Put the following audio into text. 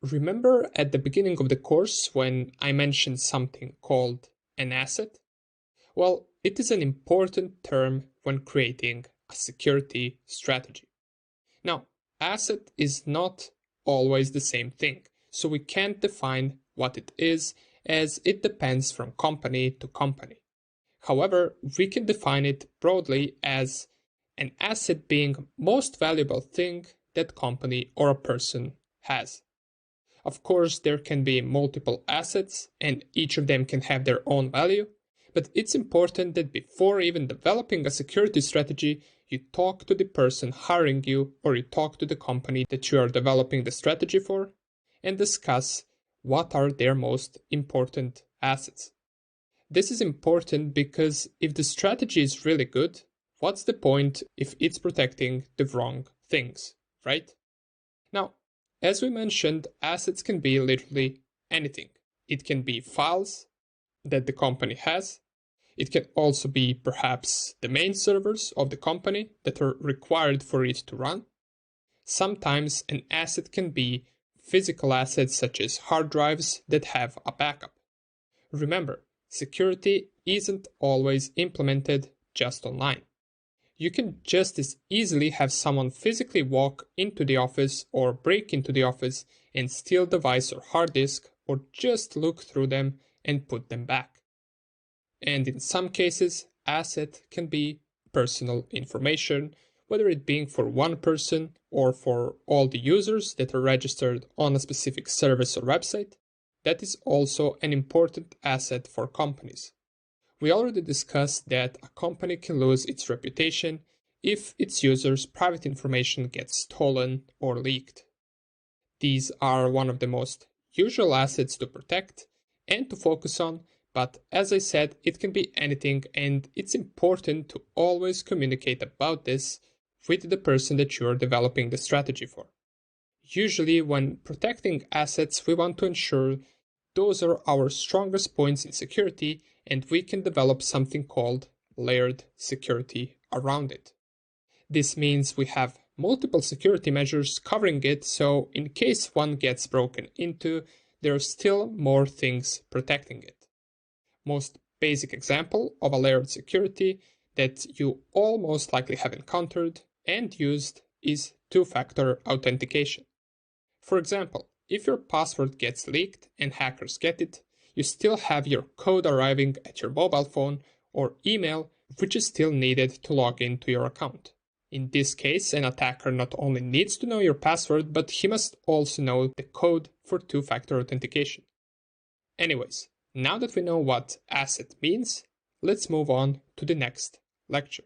Remember at the beginning of the course when I mentioned something called an asset? Well, it is an important term when creating a security strategy. Now, asset is not always the same thing, so we can't define what it is as it depends from company to company. However, we can define it broadly as an asset being most valuable thing that company or a person has. Of course, there can be multiple assets and each of them can have their own value, but it's important that before even developing a security strategy, you talk to the person hiring you or you talk to the company that you are developing the strategy for and discuss what are their most important assets. This is important because if the strategy is really good, what's the point if it's protecting the wrong things, right? Now, as we mentioned, assets can be literally anything. It can be files that the company has. It can also be perhaps the main servers of the company that are required for it to run. Sometimes an asset can be physical assets such as hard drives that have a backup. Remember, security isn't always implemented just online. You can just as easily have someone physically walk into the office or break into the office and steal device or hard disk or just look through them and put them back. And in some cases, asset can be personal information, whether it being for one person or for all the users that are registered on a specific service or website. That is also an important asset for companies. We already discussed that a company can lose its reputation if its users' private information gets stolen or leaked. These are one of the most usual assets to protect and to focus on, but as I said, it can be anything and it's important to always communicate about this with the person that you are developing the strategy for. Usually, when protecting assets, we want to ensure those are our strongest points in security and we can develop something called layered security around it. This means we have multiple security measures covering it, so in case one gets broken into, there are still more things protecting it. Most basic example of a layered security that you all most likely have encountered and used is two-factor authentication. For example, if your password gets leaked and hackers get it, you still have your code arriving at your mobile phone or email, which is still needed to log into your account. In this case, an attacker not only needs to know your password, but he must also know the code for two-factor authentication. Anyways, now that we know what asset means, let's move on to the next lecture.